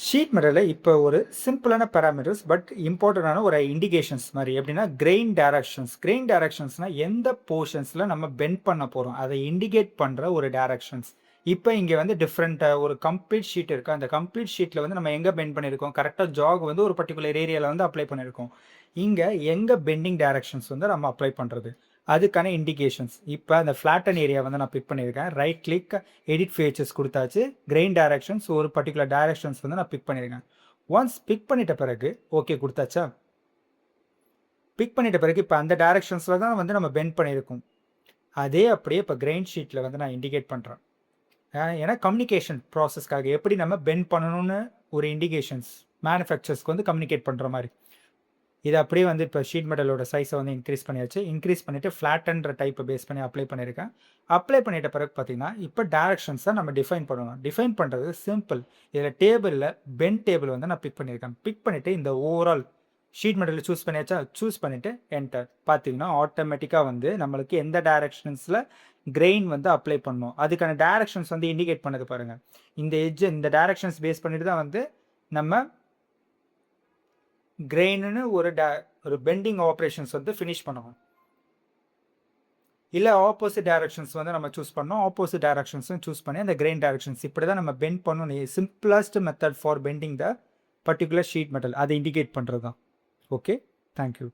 Sheet மெட்டலில் இப்போ ஒரு சிம்பிளான பேராமீட்டர்ஸ் பட் இம்பார்ட்டண்டான ஒரு இண்டிகேஷன்ஸ் மாதிரி எப்படின்னா கிரெயின் டைரக்ஷன்ஸ்னால் எந்த போர்ஷன்ஸில் நம்ம பெண்ட் பண்ண போகிறோம் அதை இண்டிகேட் பண்ணுற ஒரு டைரக்ஷன்ஸ். இப்போ இங்கே வந்து டிஃப்ரெண்ட்டாக ஒரு கம்ப்ளீட் ஷீட் இருக்குது. அந்த கம்ப்ளீட் ஷீட்டில் வந்து நம்ம எங்கே பெண்ட் பண்ணியிருக்கோம், கரெக்டாக ஜாக் வந்து ஒரு பர்டிகுலர் ஏரியாவில் வந்து அப்ளை பண்ணியிருக்கோம். இங்கே எங்கே பெண்டிங் டைரக்ஷன்ஸ் வந்து நம்ம அப்ளை பண்ணுறது அதுக்கான இண்டிகேஷன்ஸ். இப்போ அந்த ஃப்ளாட்டன் ஏரியா வந்து நான் பிக் பண்ணியிருக்கேன். ரைட் கிளிக், எடிட் ஃபீச்சர்ஸ் கொடுத்தாச்சு. கிரெயின் டைரக்ஷன்ஸ் ஒரு பர்டிகுலர் டைரக்ஷன்ஸ் வந்து நான் பிக் பண்ணியிருக்கேன். ஒன்ஸ் பிக் பண்ணிட்ட பிறகு ஓகே கொடுத்தாச்சா. பிக் பண்ணிட்ட பிறகு இப்போ அந்த டைரக்ஷன்ஸில் தான் வந்து நம்ம பெண்ட் பண்ணியிருக்கோம். அதே அப்படியே இப்போ கிரெயின் ஷீட்டில் வந்து நான் இண்டிகேட் பண்ணுறேன். ஏன்னா கம்யூனிகேஷன் ப்ராசஸ்க்காக எப்படி நம்ம பெண்ட் பண்ணணும்னு ஒரு இண்டிகேஷன்ஸ் மேனுஃபேக்சர்ஸ்க்கு வந்து கம்யூனிகேட் பண்ணுற மாதிரி. இது அப்படியே வந்து இப்போ ஷீட் மெட்டலோட சைஸை வந்து இன்க்ரீஸ் பண்ணியாச்சு. இன்க்ரீஸ் பண்ணிவிட்டு ஃப்ளாட்டன்ற டைப்பை பேஸ் பண்ணி அப்ளை பண்ணியிருக்கேன். அப்ளை பண்ணிட்ட பிறகு பார்த்தீங்கன்னா இப்போ டேரக்ஷன்ஸை நம்ம டிஃபைன் பண்ணணும். டிஃபைன் பண்ணுறது சிம்பிள். இதில் டேபிளில் பென் டேபிள் வந்து நான் பிக் பண்ணியிருக்கேன். பிக் பண்ணிவிட்டு இந்த ஓவரால் ஷீட் மெட்டலில் சூஸ் பண்ணியாச்சா. சூஸ் பண்ணிவிட்டு என்டர் பார்த்தீங்கன்னா ஆட்டோமேட்டிக்காக வந்து நம்மளுக்கு எந்த டேரக்ஷன்ஸில் கிரெயின் வந்து அப்ளை பண்ணணும் அதுக்கான டேரக்ஷன்ஸ் வந்து இண்டிகேட் பண்ணது பாருங்கள். இந்த எட்ஜ் இந்த டேரக்ஷன்ஸ் பேஸ் பண்ணிட்டு தான் வந்து நம்ம கிரெயின்னு ஒரு பெண்டிங் ஆப்ரேஷன்ஸ் வந்து ஃபினிஷ் பண்ணுவோம். இல்லை ஆப்போசிட் டைரக்ஷன்ஸ் வந்து நம்ம சூஸ் பண்ணோம். ஆப்போசிட் டைரக்ஷன்ஸும் சூஸ் பண்ணி அந்த கிரெயின் டைரக்ஷன்ஸ் இப்படி தான் நம்ம பெண்ட் பண்ணணும். Simplest method for bending the particular sheet metal அதை இண்டிகேட் பண்ணுறது தான். Okay, thank you.